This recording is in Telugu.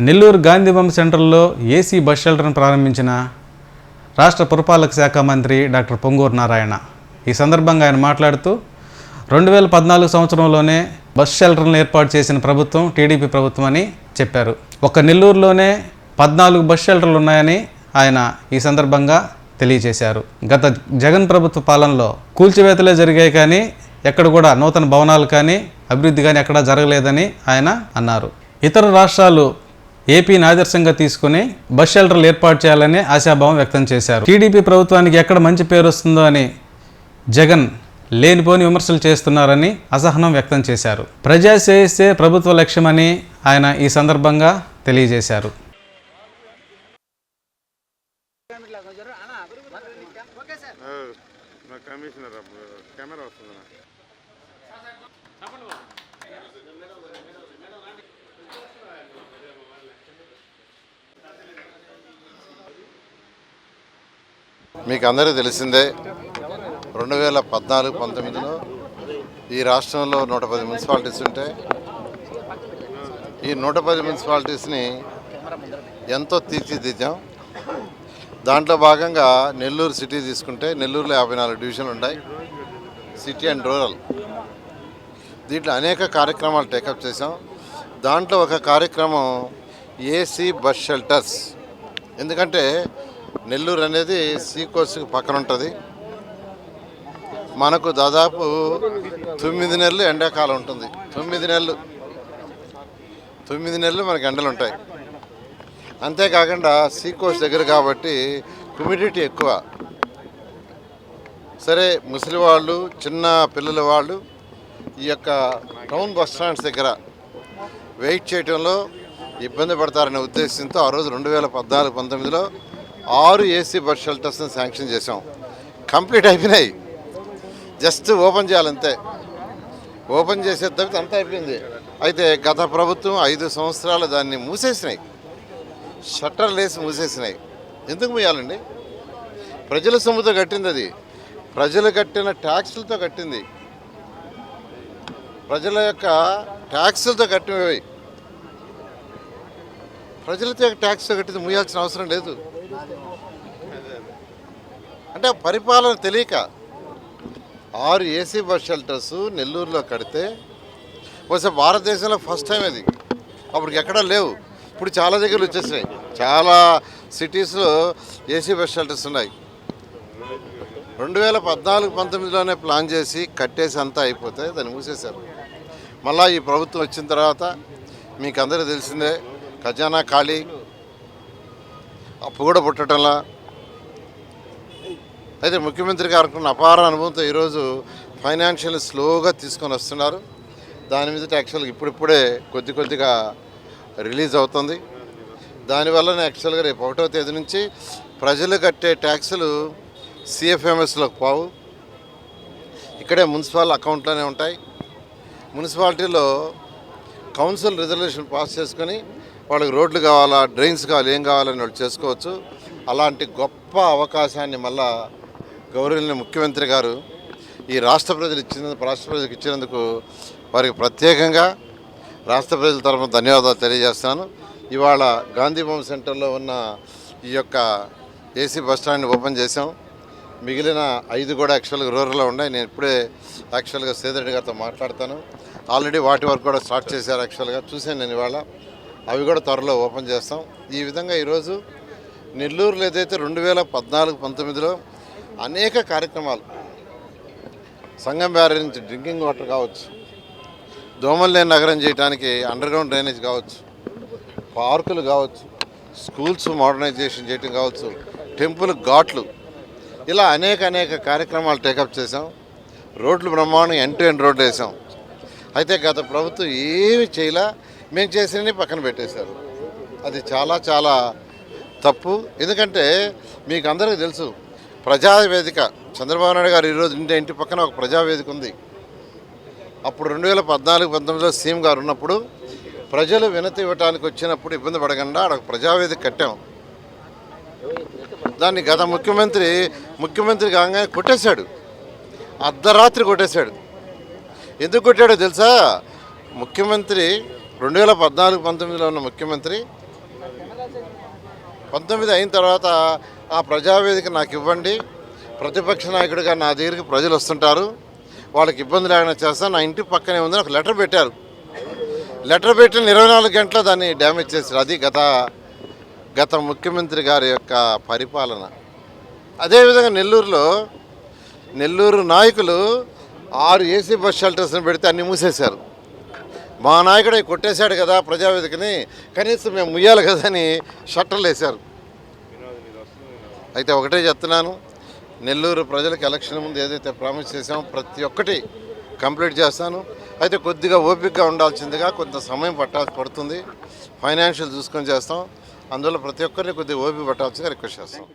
నెల్లూరు గాంధీబొమ్మ సెంటర్లో ఏసీ బస్ షెల్టర్ను ప్రారంభించిన రాష్ట్ర పురపాలక శాఖ మంత్రి డాక్టర్ పొంగూరు నారాయణ. ఈ సందర్భంగా ఆయన మాట్లాడుతూ 2014 సంవత్సరంలోనే బస్ షెల్టర్లను ఏర్పాటు చేసిన ప్రభుత్వం టీడీపీ ప్రభుత్వం అని చెప్పారు. ఒక్క నెల్లూరులోనే 14 బస్ షెల్టర్లు ఉన్నాయని ఆయన ఈ సందర్భంగా తెలియజేశారు. గత జగన్ ప్రభుత్వ పాలనలో కూల్చివేతలే జరిగాయి కానీ ఎక్కడ కూడా నూతన భవనాలు కానీ అభివృద్ధి కానీ ఎక్కడా జరగలేదని ఆయన అన్నారు. ఇతర రాష్ట్రాలు ఏపీని ఆదర్శంగా తీసుకుని బస్ షెల్టర్లు ఏర్పాటు చేయాలని ఆశాభావం వ్యక్తం చేశారు. టీడీపీ ప్రభుత్వానికి ఎక్కడ మంచి పేరు వస్తుందో అని జగన్ లేనిపోని విమర్శలు చేస్తున్నారని అసహనం వ్యక్తం చేశారు. ప్రజాశ్రేయస్సే ప్రభుత్వ లక్ష్యమని ఆయన ఈ సందర్భంగా తెలియజేశారు. మీకు అందరికీ తెలిసిందే 2014-19లో ఈ రాష్ట్రంలో 110 మున్సిపాలిటీస్ ఉంటాయి. ఈ 110 మున్సిపాలిటీస్ని ఎంతో తీర్చిదిద్దాం. దాంట్లో భాగంగా నెల్లూరు సిటీ తీసుకుంటే నెల్లూరులో 54 డివిజన్లు ఉన్నాయి, సిటీ అండ్ రూరల్. దీంట్లో అనేక కార్యక్రమాలు టేకప్ చేసాం. దాంట్లో ఒక కార్యక్రమం ఏసీ బస్ షెల్టర్స్. ఎందుకంటే నెల్లూరు అనేది సీ కోస్ట్కి పక్కన ఉంటుంది. మనకు దాదాపు 9 నెలలు ఎండాకాలం ఉంటుంది. 9 నెలలు మనకు ఎండలు ఉంటాయి. అంతేకాకుండా సీ కోస్ట్ దగ్గర కాబట్టి హ్యూమిడిటీ ఎక్కువ. సరే, ముసలి వాళ్ళు, చిన్న పిల్లల వాళ్ళు ఈ యొక్క టౌన్ బస్ స్టాండ్స్ దగ్గర వెయిట్ చేయడంలో ఇబ్బంది పడతారనే ఉద్దేశంతో ఆ రోజు 2014-19లో 6 ఏసీ బస్ షెల్టర్స్ని శాంక్షన్ చేసాం. కంప్లీట్ అయిపోయినాయి, జస్ట్ ఓపెన్ చేయాలంతే. ఓపెన్ చేసే తప్పితే అంతా అయిపోయింది. అయితే గత ప్రభుత్వం 5 సంవత్సరాలు దాన్ని మూసేసినాయి, షట్టర్లు వేసి మూసేసినాయి. ఎందుకు మూయాలండి? ప్రజల సొమ్ముతో కట్టింది, అది ప్రజలు కట్టిన ట్యాక్సులతో కట్టింది, ప్రజల యొక్క ట్యాక్సులతో కట్టినవి. ప్రజలతో ట్యాక్స్తో కట్టింది మూయాల్సిన అవసరం లేదు. అంటే పరిపాలన తెలియక 6 ఏసీ బస్ షెల్టర్స్ నెల్లూరులో కడితే ఒకసారి భారతదేశంలో ఫస్ట్ టైం అది. అప్పుడు ఎక్కడా లేవు. ఇప్పుడు చాలా దగ్గరలు వచ్చేసినాయి. చాలా సిటీస్లో ఏసీ బస్ షెల్టర్స్ ఉన్నాయి. 2014-19లోనే ప్లాన్ చేసి కట్టేసి అంతా అయిపోతే దాన్ని మూసేశారు. మళ్ళీ ఈ ప్రభుత్వం వచ్చిన తర్వాత మీకు అందరూ తెలిసిందే, ఖజానా ఖాళీ, అప్పు కూడా పుట్టడంలా. అయితే ముఖ్యమంత్రి గారికి ఉన్న అపార అనుభవంతో ఈరోజు ఫైనాన్షియల్ స్లోగా తీసుకొని వస్తున్నారు. దాని మీద యాక్చువల్గా ఇప్పుడిప్పుడే కొద్దిగా రిలీజ్ అవుతుంది. దానివల్లనే యాక్చువల్గా రేపు 1వ తేదీ నుంచి ప్రజలు కట్టే ట్యాక్సులు సిఎఫ్ఎంఎస్లోకి పోవు, ఇక్కడే మున్సిపల్ అకౌంట్లోనే ఉంటాయి. మున్సిపాలిటీలో కౌన్సిల్ రిజల్యూషన్ పాస్ చేసుకొని వాళ్ళకి రోడ్లు కావాలా, డ్రైన్స్ కావాలి, ఏం కావాలని వాళ్ళు చేసుకోవచ్చు. అలాంటి గొప్ప అవకాశాన్ని మళ్ళా గౌరవనీయ ముఖ్యమంత్రి గారు ఈ రాష్ట్ర ప్రజలకు ఇచ్చినందుకు వారికి ప్రత్యేకంగా రాష్ట్ర ప్రజల తరఫున ధన్యవాదాలు తెలియజేస్తున్నాను. ఇవాళ గాంధీబొమ్మ సెంటర్లో ఉన్న ఈ యొక్క ఏసీ బస్ స్టాండ్ని ఓపెన్ చేసాం. మిగిలిన 5 కూడా యాక్చువల్గా రూరల్లో ఉన్నాయి. నేను ఇప్పుడే యాక్చువల్గా సేదరెడ్డి గారితో మాట్లాడతాను. ఆల్రెడీ వాటి వరకు కూడా స్టార్ట్ చేశారు. యాక్చువల్గా చూశాను నేను ఇవాళ. అవి కూడా త్వరలో ఓపెన్ చేస్తాం. ఈ విధంగా ఈరోజు నెల్లూరులో ఏదైతే 2014-19లో అనేక కార్యక్రమాలు, సంగం బ్యారేజ్ నుంచి డ్రింకింగ్ వాటర్ కావచ్చు, దోమలు లేని నగరం చేయడానికి అండర్గ్రౌండ్ డ్రైనేజ్ కావచ్చు, పార్కులు కావచ్చు, స్కూల్స్ మోడర్నైజేషన్ చేయటం కావచ్చు, టెంపుల్ ఘాట్లు, ఇలా అనేక కార్యక్రమాలు టేకప్ చేసాం. రోడ్లు బ్రహ్మాండంగా ఎండ్ టు ఎండ్ రోడ్లు వేసాం. అయితే గత ప్రభుత్వం ఏమి చేయలా, మేము చేసినవి పక్కన పెట్టేశారు. అది చాలా తప్పు. ఎందుకంటే మీకు అందరికీ తెలుసు, ప్రజావేదిక చంద్రబాబు నాయుడు గారు ఈరోజు ఇంటి పక్కన ఒక ప్రజావేదిక ఉంది. అప్పుడు 2014-19లో సీఎం గారు ఉన్నప్పుడు ప్రజలు వినతి ఇవ్వడానికి వచ్చినప్పుడు ఇబ్బంది పడకుండా అక్కడ ప్రజావేదిక కట్టాం. దాన్ని గత ముఖ్యమంత్రి కాగానే కొట్టేశాడు, అర్ధరాత్రి కొట్టేశాడు. ఎందుకు కొట్టాడో తెలుసా? ముఖ్యమంత్రి 2014-19లో ఉన్న ముఖ్యమంత్రి 19 అయిన తర్వాత ఆ ప్రజావేదిక నాకు ఇవ్వండి, ప్రతిపక్ష నాయకుడిగా నా దగ్గరికి ప్రజలు వస్తుంటారు, వాళ్ళకి ఇబ్బంది లేకుండా చేస్తాను, నా ఇంటి పక్కనే ఉందని ఒక లెటర్ పెట్టారు. లెటర్ పెట్టిన 24 గంటలు దాన్ని డ్యామేజ్ చేశారు. అది గత ముఖ్యమంత్రి గారి యొక్క పరిపాలన. అదేవిధంగా నెల్లూరు నాయకులు 6 ఏసీ బస్ షెల్టర్స్ని పెడితే అన్ని మూసేశారు. మా నాయకుడు అవి కొట్టేశాడు కదా ప్రజావేదికని, కనీసం మేము ముయ్యాలి కదా అని షట్టర్లు వేశారు. అయితే ఒకటే చెప్తున్నాను, నెల్లూరు ప్రజలకు ఎలక్షన్ ముందు ఏదైతే ప్రామిస్ చేసామో ప్రతి ఒక్కటి కంప్లీట్ చేస్తాను. అయితే కొద్దిగా ఓపికగా ఉండాల్సిందిగా కొంత సమయం పడుతుంది. ఫైనాన్షియల్ చూసుకొని చేస్తాం. అందువల్ల ప్రతి ఒక్కరిని కొద్దిగా ఓపిక పట్టాల్సిందిగా రిక్వెస్ట్ చేస్తాం.